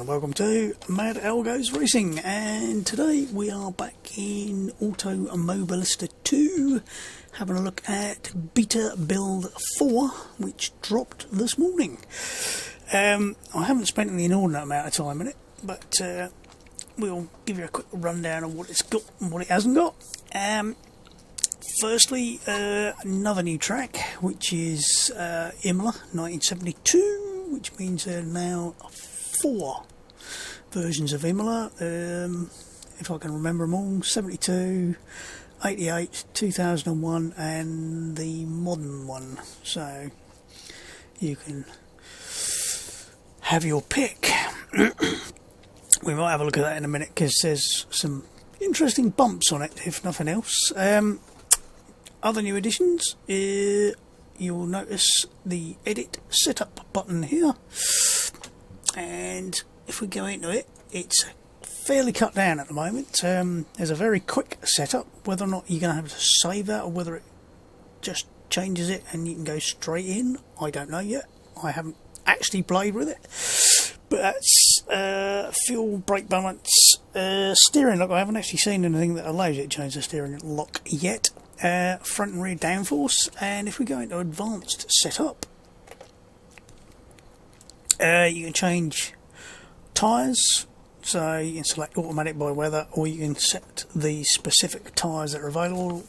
and welcome to Mad L Goes Racing, and today we are back in Automobilista 2 having a look at Beta Build 4, which dropped this morning. I haven't spent an inordinate amount of time in it, but we'll give you a quick rundown of what it's got and what it hasn't got. Firstly, another new track, which is Imola 1972, which means there are now 4 versions of Imola, if I can remember them all: 72, 88, 2001 and the modern one, so you can have your pick. We might have a look at that in a minute because there's some interesting bumps on it, if nothing else. Other new additions, you'll notice the edit setup button here, and if we go into it, it's fairly cut down at the moment. There's a very quick setup. Whether or not you're going to have to save that or whether it just changes it and you can go straight in, I don't know yet. I haven't actually played with it, but that's fuel, brake balance, steering lock. I haven't actually seen anything that allows you to change the steering lock yet. Front and rear downforce, and if we go into advanced setup, you can change tyres, so you can select automatic by weather, or you can set the specific tyres that are available,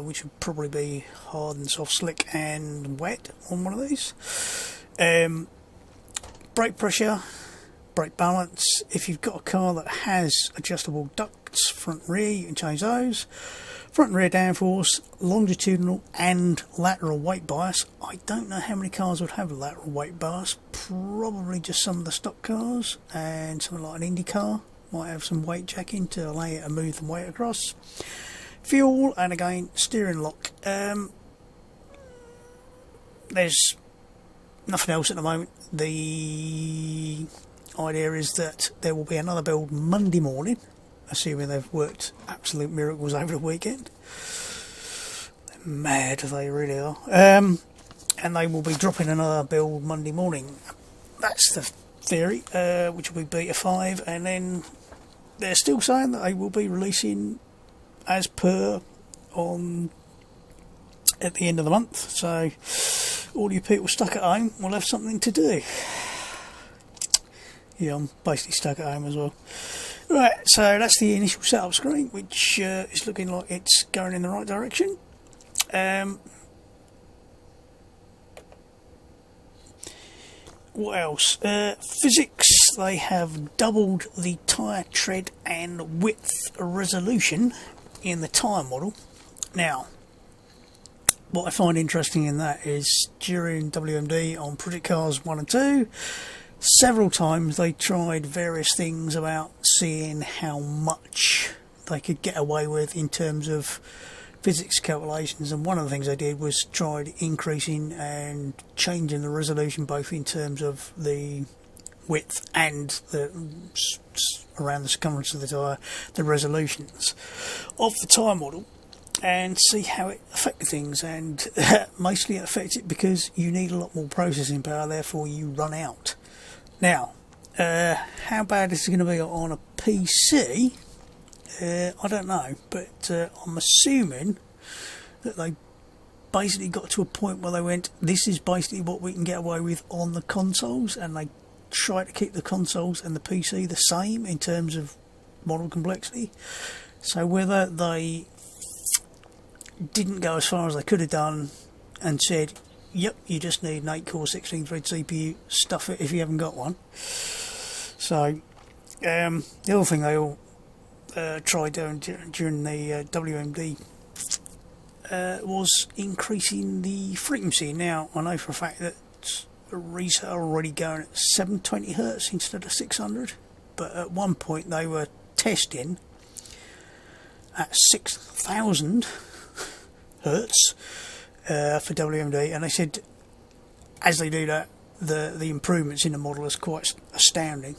which would probably be hard and soft, slick and wet on one of these. Brake pressure, brake balance. If you've got a car that has adjustable ducts front and rear, you can change those. Front and rear downforce, longitudinal and lateral weight bias. I don't know how many cars would have a lateral weight bias. Probably just some of the stock cars, and something like an Indy car might have some weight jacking to allow it to move the weight across. Fuel, and again steering lock. There's nothing else at the moment. The idea is that there will be another build Monday morning, assuming they've worked absolute miracles over the weekend. They're mad, they really are. And they will be dropping another build Monday morning. That's the theory, which will be Beta 5, and then they're still saying that they will be releasing as per on at the end of the month, so all you people stuck at home will have something to do. Yeah, I'm basically stuck at home as well. Right, so that's the initial setup screen, which is looking like it's going in the right direction. What else? Physics, they have doubled the tyre tread and width resolution in the tyre model. Now, what I find interesting in that is during WMD on Project Cars 1 and 2, several times they tried various things about seeing how much they could get away with in terms of physics calculations, and one of the things they did was tried increasing and changing the resolution both in terms of the width and the around the circumference of the tyre, the resolutions of the tyre model, and see how it affected things. And mostly it affects it because you need a lot more processing power, therefore you run out. Now, how bad is it going to be on a PC? I don't know, but I'm assuming that they basically got to a point where they went, this is basically what we can get away with on the consoles, and they try to keep the consoles and the PC the same in terms of model complexity. So whether they didn't go as far as they could have done and said, yep, you just need an 8-core 16-thread CPU, stuff it if you haven't got one. So the other thing they all tried doing during the WMD was increasing the frequency. Now, I know for a fact that Reese are already going at 720 Hz instead of 600, but at one point they were testing at 6,000 Hz for WMD, and they said as they do that, the improvements in the model is quite astounding.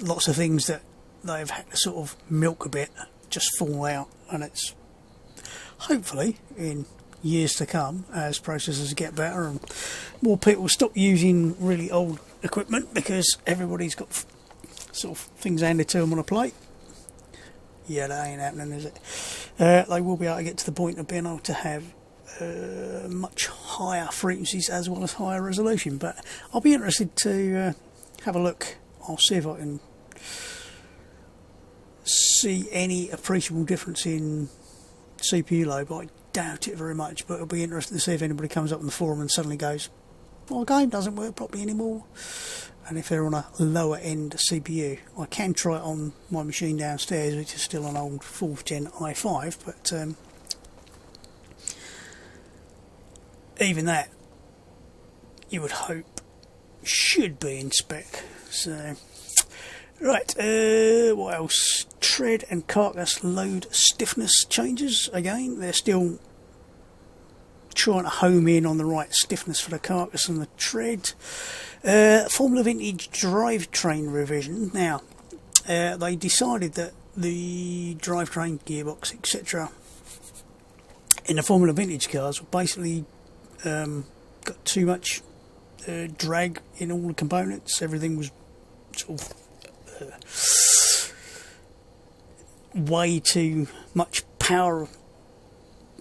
Lots of things that they've had to sort of milk a bit just fall out, and it's hopefully in years to come, as processors get better and more people stop using really old equipment, because everybody's got sort of things handed to them on a plate. Yeah, that ain't happening, is it? They will be able to get to the point of being able to have much higher frequencies as well as higher resolution, but I'll be interested to have a look. I'll see if I can see any appreciable difference in CPU load, but I doubt it very much. But it'll be interesting to see if anybody comes up in the forum and suddenly goes, well, the game doesn't work properly anymore. And if they're on a lower end CPU, I can try it on my machine downstairs, which is still an old 4th gen i5, but even that, you would hope, should be in spec. So, right, what else? Tread and carcass load stiffness changes. Again, they're still trying to home in on the right stiffness for the carcass and the tread. Formula Vintage drivetrain revision. Now, they decided that the drivetrain, gearbox, etc. in the Formula Vintage cars were basically got too much drag in all the components. Everything was sort of way too much power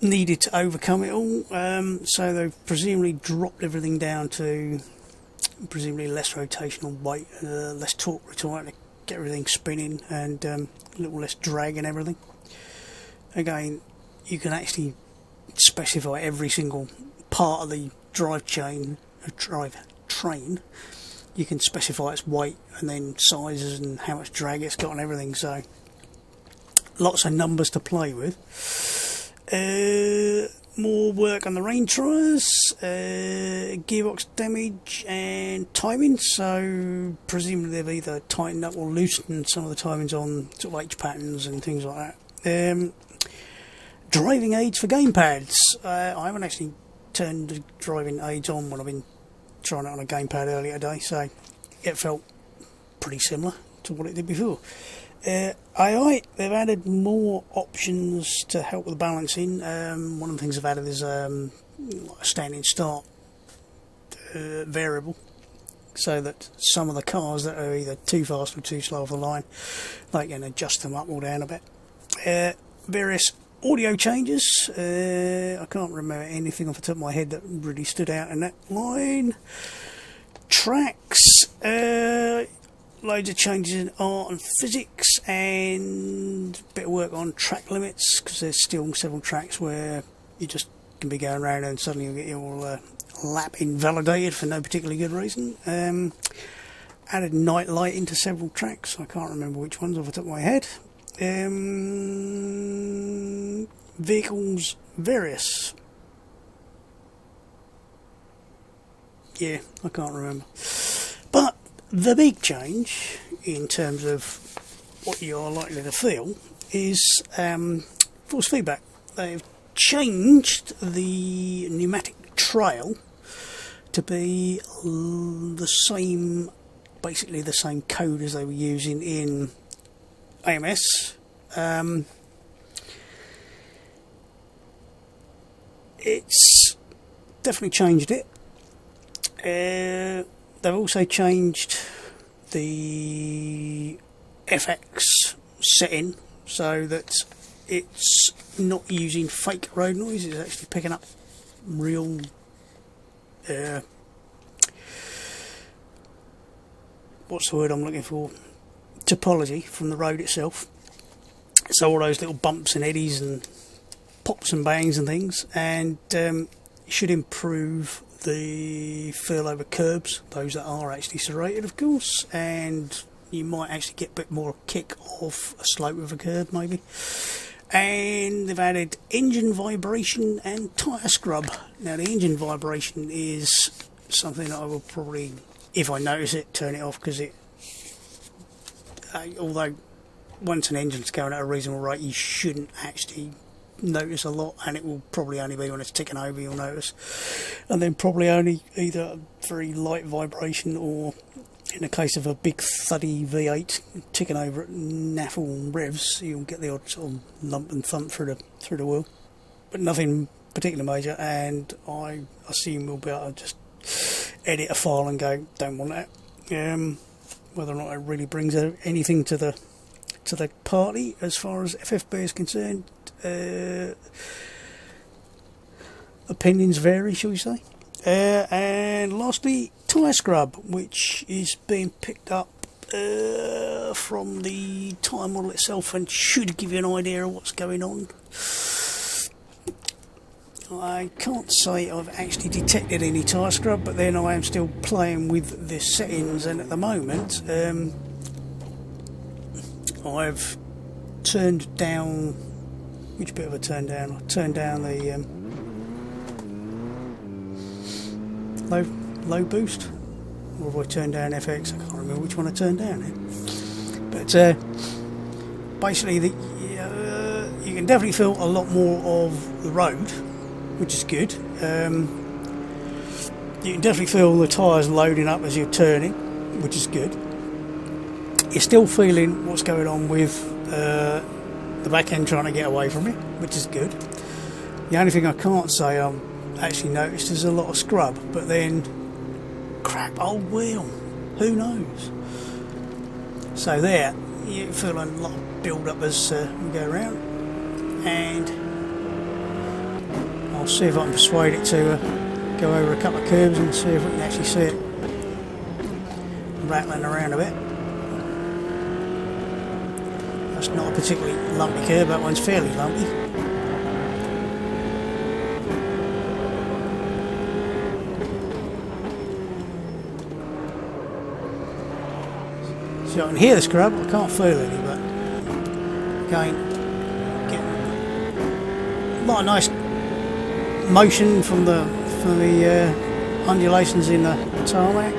needed to overcome it all. So they've presumably dropped everything down to presumably less rotational weight, less torque required to get everything spinning, and a little less drag and everything. Again, you can actually specify every single part of the drivetrain. You can specify its weight and then sizes and how much drag it's got and everything. So lots of numbers to play with. More work on the rain tires, gearbox damage and timing. So presumably they've either tightened up or loosened some of the timings on sort of H patterns and things like that. Driving aids for gamepads. I haven't actually turned the driving aids on when I've been trying it on a gamepad earlier today, so it felt pretty similar to what it did before. AI, they've added more options to help with the balancing. One of the things they've added is a standing start variable, so that some of the cars that are either too fast or too slow off the line, they can adjust them up or down a bit. Various audio changes. I can't remember anything off the top of my head that really stood out in that line. Tracks. Loads of changes in art and physics, and a bit of work on track limits, because there's still several tracks where you just can be going around and suddenly you'll get your lap invalidated for no particularly good reason. Added night light into several tracks. I can't remember which ones off the top of my head. Vehicles various. Yeah, I can't remember. But the big change in terms of what you're likely to feel is force feedback. They've changed the pneumatic trail to be the same, basically the same code as they were using in AMS. It's definitely changed it. They've also changed the FX setting so that it's not using fake road noise, it's actually picking up real what's the word I'm looking for? Topology from the road itself. So all those little bumps and eddies and pops and bangs and things, and it should improve the feel over curbs, those that are actually serrated of course, and you might actually get a bit more kick off a slope of a curb maybe. And they've added engine vibration and tyre scrub. Now the engine vibration is something that I will probably, if I notice it, turn it off, because it although once an engine's going at a reasonable rate you shouldn't actually notice a lot, and it will probably only be when it's ticking over you'll notice, and then probably only either very light vibration, or in the case of a big thuddy V8 ticking over at naffle revs you'll get the odd sort of lump and thump through the wheel, but nothing particularly major, and I assume we'll be able to just edit a file and go, don't want that. whether or not it really brings anything to the party as far as FFP is concerned. Opinions vary, shall we say. And lastly, tyre scrub, which is being picked up from the tyre model itself and should give you an idea of what's going on. I can't say I've actually detected any tyre scrub, but then I am still playing with the settings, and at the moment I've turned down... which bit have I turned down? I turned down the low boost, or have I turned down FX? I can't remember which one I turned down now. But basically you can definitely feel a lot more of the road, which is good. You can definitely feel the tyres loading up as you're turning, which is good. You're still feeling what's going on with the back end trying to get away from it, which is good. The only thing I can't say I'm actually noticed is a lot of scrub, but then crap old wheel, who knows? So there, you feel a lot of build up as we go around, and I'll see if I can persuade it to go over a couple of curves and see if we can actually see it rattling around a bit. That's not a particularly lumpy curve, that one's fairly lumpy. So I can hear the scrub, I can't feel any, but again, getting a lot of nice motion from the undulations in the tarmac.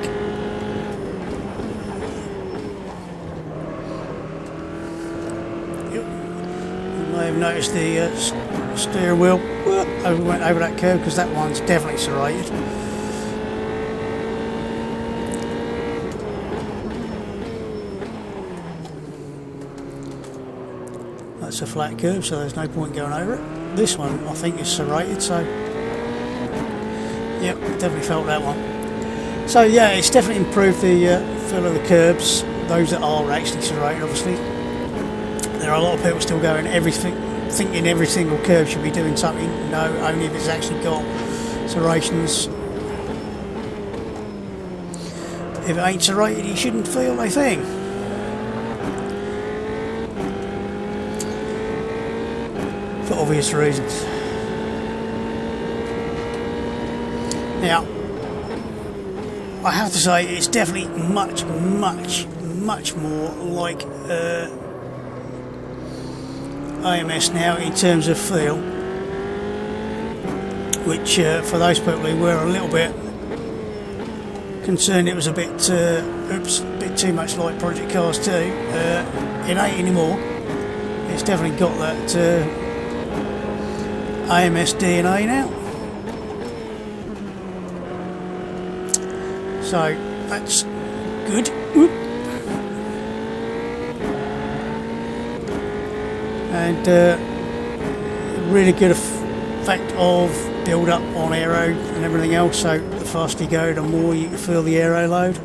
Yep. You may have noticed the steering wheel went over that curve, because that one's definitely serrated. That's a flat curve, so there's no point going over it. This one I think is serrated, so yep, definitely felt that one. So yeah, it's definitely improved the feel of the curbs, those that are actually serrated. Obviously there are a lot of people still going thinking every single curve should be doing something. No, only if it's actually got serrations. If it ain't serrated, you shouldn't feel a thing. For obvious reasons. Now, I have to say it's definitely much more like AMS now in terms of feel, which for those people who were a little bit concerned it was a bit too much like Project Cars 2, it ain't anymore. It's definitely got that AMS DNA now. So that's good. And really good effect of build up on aero and everything else. So the faster you go, the more you can feel the aero load,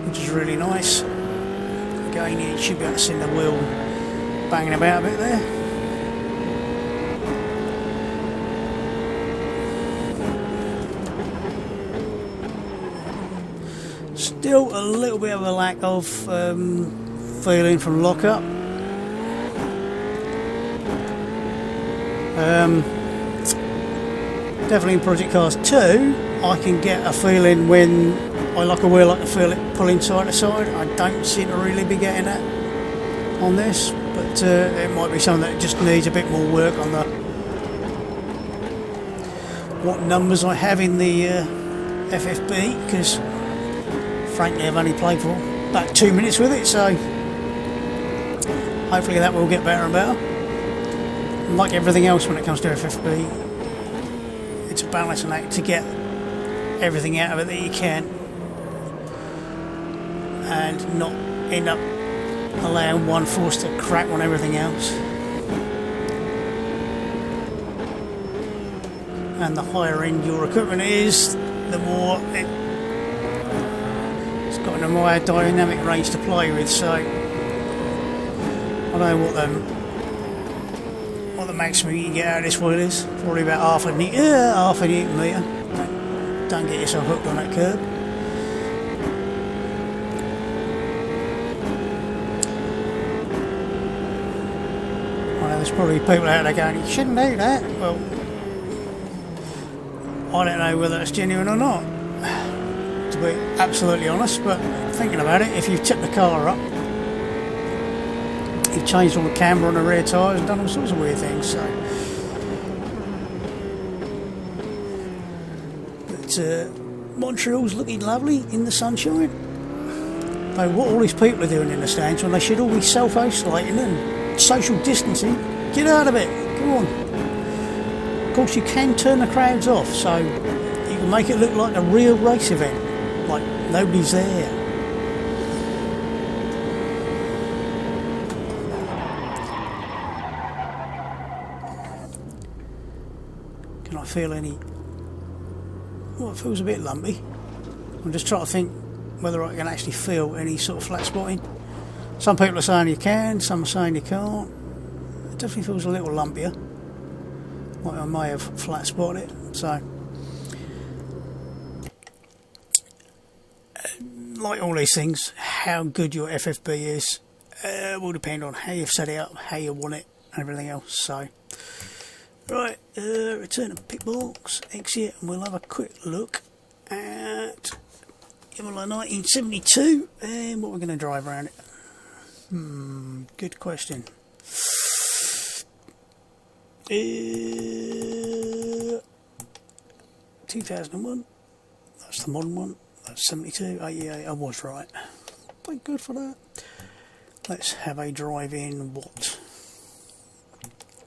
which is really nice. Again, you should be able to see the wheel banging about a bit there. Still a little bit of a lack of feeling from lockup. Definitely in Project Cars 2 I can get a feeling when I lock a wheel, I can feel it pulling side to side. I don't seem to really be getting that on this, but it might be something that just needs a bit more work on the what numbers I have in the FFB, because frankly I've only played for about 2 minutes with it, so hopefully that will get better and better. Like everything else when it comes to FFB, it's a balancing act to get everything out of it that you can and not end up allowing one force to crack on everything else. And the higher end your equipment is, the more it's got an more dynamic range to play with, so I don't know what the maximum you can get out of this wheel is. Probably about half a newton metre. Don't get yourself hooked on that curb. I know there's probably people out there going, you shouldn't do that. Well, I don't know whether it's genuine or not, to be absolutely honest, but thinking about it, if you've tipped the car up, you've changed all the camber on the rear tyres and done all sorts of weird things, so. But Montreal's looking lovely in the sunshine. Though what all these people are doing in the stands when they should all be self-isolating and social distancing, get out of it, come on. Of course you can turn the crowds off, so you can make it look like a real race event, like nobody's there. Can I feel any... Well, it feels a bit lumpy. I'm just trying to think whether I can actually feel any sort of flat spotting. Some people are saying you can, some are saying you can't. It definitely feels a little lumpier. Like I may have flat spotted it, so like all these things, how good your FFB is will depend on how you've set it up, how you want it, and everything else. So, right, return to pick box, exit, and we'll have a quick look at Imola 1972 and what we're going to drive around it. Good question. 2001, that's the modern one, that's 72, 88, I was right, thank God for that. Let's have a drive in what?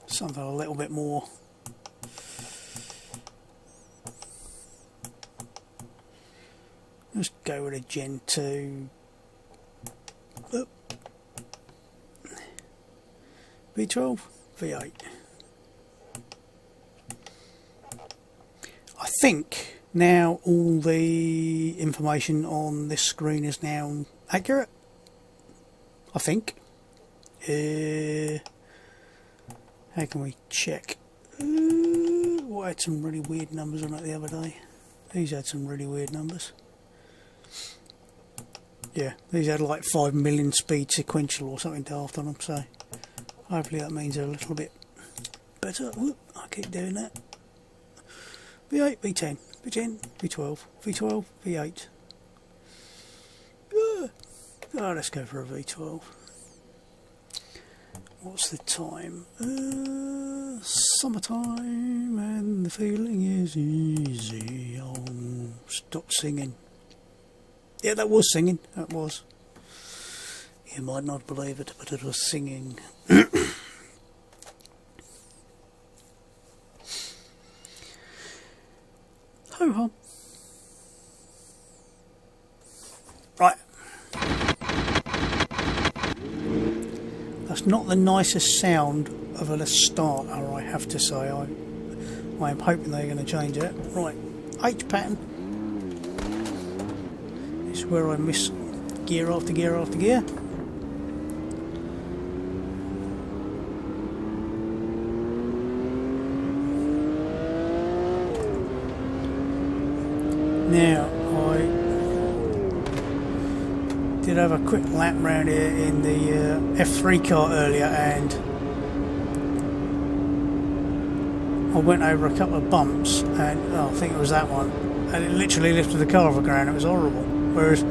Something a little bit more, let's go with a Gen 2, V12, V8. I think now all the information on this screen is now accurate. I think. How can we check? What had some really weird numbers on it the other day? These had some really weird numbers. Yeah, these had like 5 million speed sequential or something daft on them, so hopefully that means they're a little bit better. Whoop, I keep doing that. V8, V10, V10, V12, V12, V8. Oh, let's go for a V12. What's the time? Summertime and the feeling is easy. Oh, stop singing. Yeah, that was singing. That was. You might not believe it, but it was singing. Ho hum. Right. That's not the nicest sound of a starter, I have to say. I am hoping they're going to change it. Right. H pattern. This is where I miss gear after gear after gear. Now, I did have a quick lap round here in the F3 car earlier, and I went over a couple of bumps, and I think it was that one, and it literally lifted the car off the ground. It was horrible. Whereas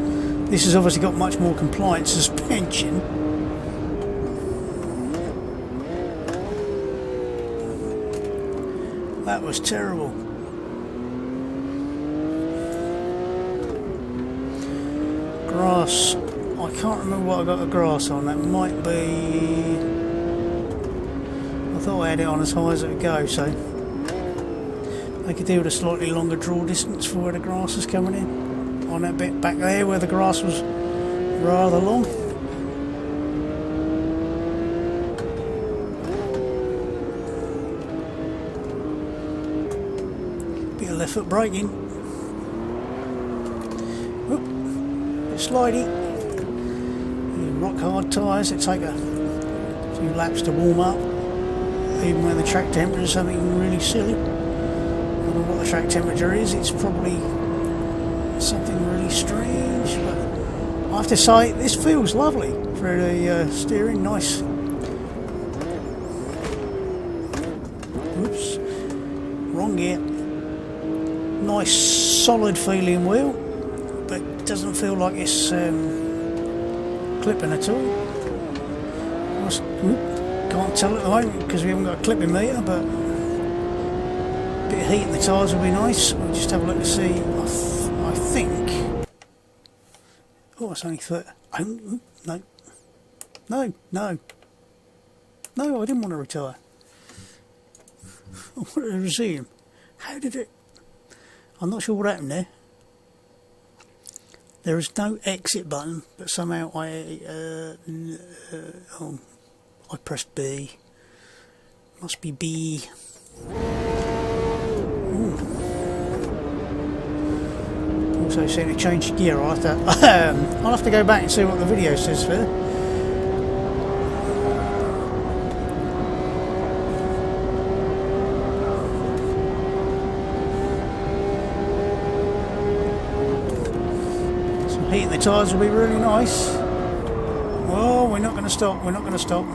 this has obviously got much more compliant suspension. That was terrible. Grass, I can't remember what I got the grass on. That might be, I thought I had it on as high as it would go, so I could do with a slightly longer draw distance for where the grass is coming in, on that bit back there where the grass was rather long. Bit of left foot braking. bit slidey. Rock hard tyres that take a few laps to warm up, even when the track temperature is something really silly. I don't know what the track temperature is, it's probably something really strange, but I have to say this feels lovely for the steering. Nice. Oops, wrong gear. Nice solid feeling wheel, but doesn't feel like it's clipping at all. Can't tell at the moment because we haven't got a clipping meter, but a bit of heat in the tyres will be nice. We'll just have a look to see. I think. Oh, it's only 30. Oh, no. No, no. No, I didn't want to retire. I wanted to resume. How did it? I'm not sure what happened there. There is no exit button, but somehow I pressed B. Must be B. Ooh. Also saying to change gear. I'll have to go back and see what the video says there. Heating the tyres will be really nice. Oh, we're not going to stop, we're not going to stop.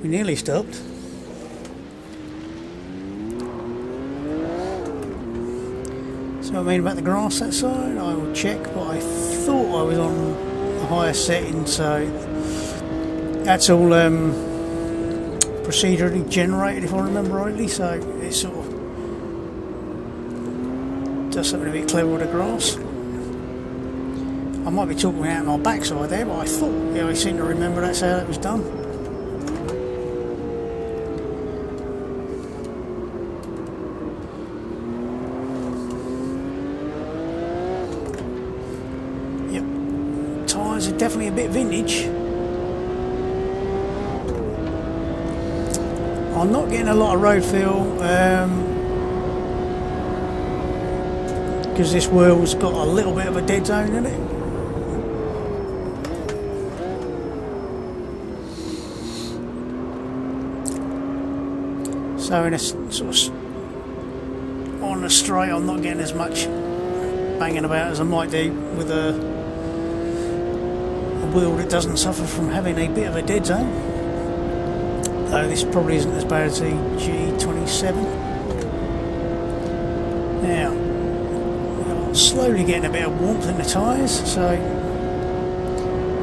We nearly stopped. So what I mean about the grass that side, I will check, but I thought I was on the higher setting, so that's all procedurally generated if I remember rightly, so it's sort of does something a bit clever with the grass. I might be talking out on our backside there, but I thought, yeah, I seem to remember that's how that was done. Yep, tyres are definitely a bit vintage. I'm not getting a lot of road feel. Because this wheel's got a little bit of a dead zone in it. So in a sort of on the straight, I'm not getting as much banging about as I might do with a wheel that doesn't suffer from having a bit of a dead zone. Though this probably isn't as bad as the G27. Now, slowly getting a bit of warmth in the tyres, so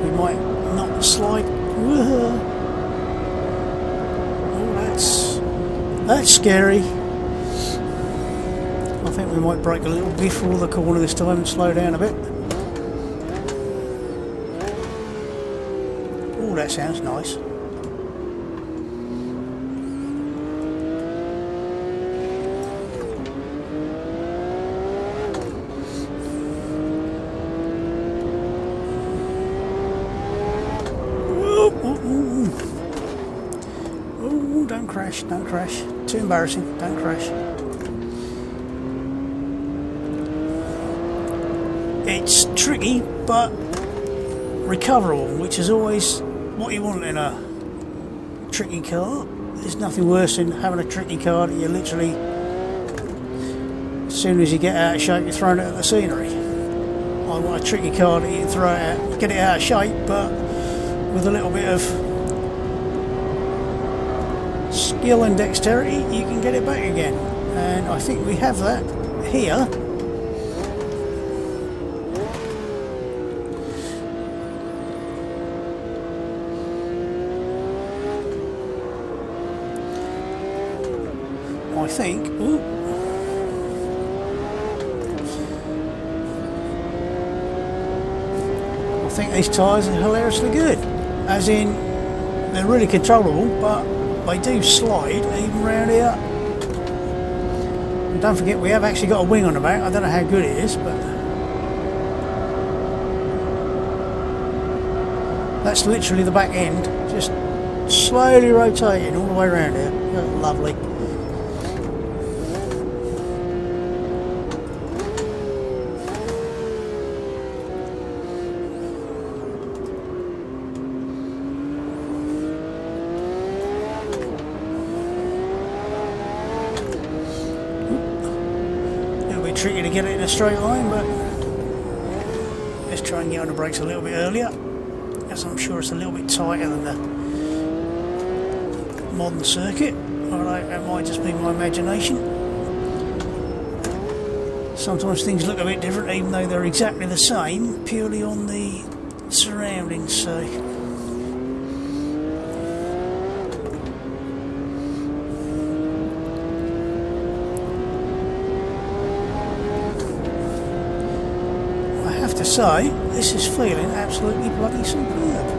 we might not slide. Oh, that's scary. I think we might break a little before the corner this time and slow down a bit. Oh, that sounds nice. Don't crash. Too embarrassing. Don't crash. It's tricky, but recoverable, which is always what you want in a tricky car. There's nothing worse than having a tricky car that you literally, as soon as you get out of shape, you're throwing it at the scenery. I want a tricky car that you can throw it out, get it out of shape, but with a little bit of skill and dexterity, you can get it back again, and I think we have that here. I think. Ooh. I think these tyres are hilariously good, as in they're really controllable, but they do slide even round here. And don't forget, we have actually got a wing on the back. I don't know how good it is, but that's literally the back end, just slowly rotating all the way around here. Lovely. tricky to get it in a straight line, but let's try and get on the brakes a little bit earlier, as I'm sure it's a little bit tighter than the modern circuit. Although that might just be my imagination. Sometimes things look a bit different even though they're exactly the same, purely on the surroundings, so I have to say this is feeling absolutely bloody superb.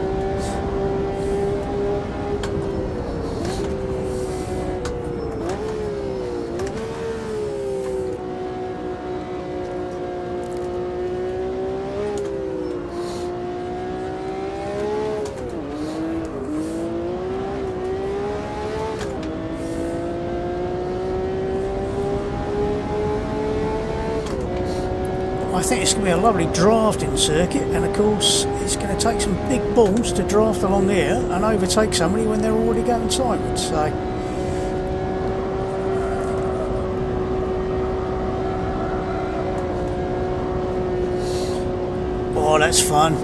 I think it's going to be a lovely drafting circuit, and of course it's going to take some big balls to draft along here and overtake somebody when they're already going sideways, so oh, that's fun.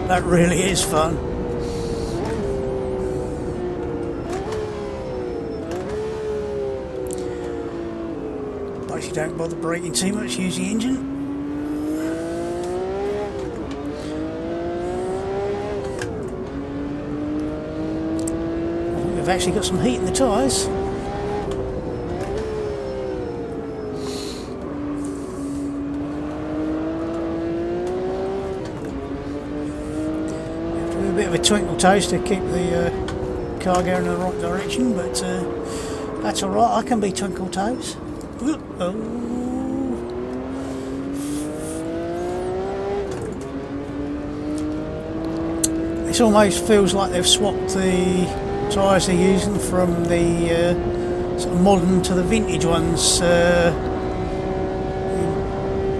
That really is fun. Basically don't bother braking too much, use the engine. We've actually got some heat in the tyres. Have to do a bit of a twinkle toes to keep the car going in the right direction, but that's alright, I can be twinkle toes. Oh. This almost feels like they've swapped the tyres they're using from the sort of modern to the vintage ones. In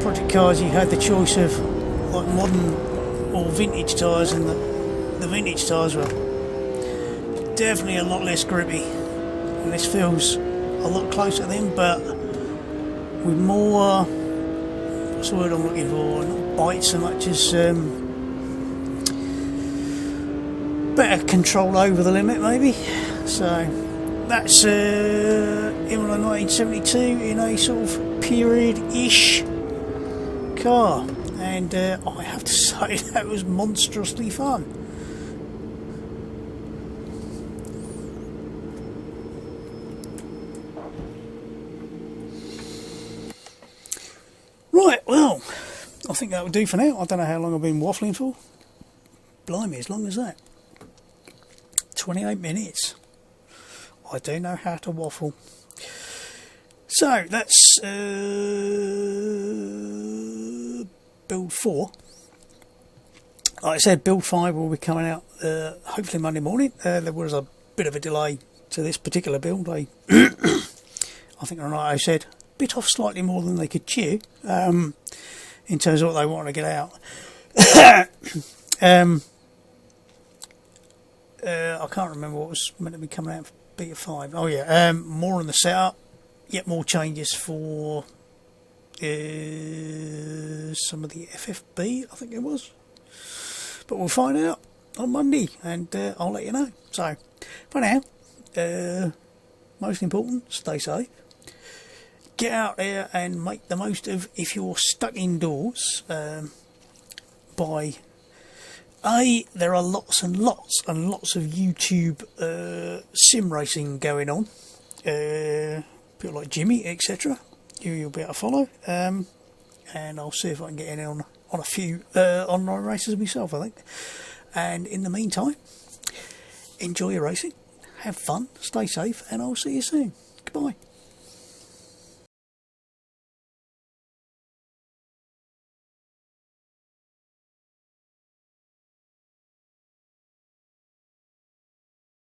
project cars you had the choice of like modern or vintage tyres, and the vintage tyres were definitely a lot less grippy, and this feels a lot closer to them, but with more, what's the word I'm looking for, not bite so much as better control over the limit maybe. So that's Imola 1972 in a sort of period-ish car, and I have to say that was monstrously fun. Right, well, I think that will do for now. I don't know how long I've been waffling for. Blimey, as long as that. 28 minutes. I do know how to waffle. So, that's build 4. Like I said, build 5 will be coming out hopefully Monday morning. There was a bit of a delay to this particular build. I think I said bit off slightly more than they could chew in terms of what they want to get out. I can't remember what was meant to be coming out for Beta 5. Oh yeah, more on the setup, yet more changes for some of the FFB, I think it was. But we'll find out on Monday, and I'll let you know. So, for now, most important, stay safe. Get out there and make the most of, if you're stuck indoors, by there are lots and lots and lots of YouTube sim racing going on, people like Jimmy, etc. You'll be able to follow, and I'll see if I can get in on a few online races myself, I think. And in the meantime, enjoy your racing, have fun, stay safe, and I'll see you soon. Goodbye.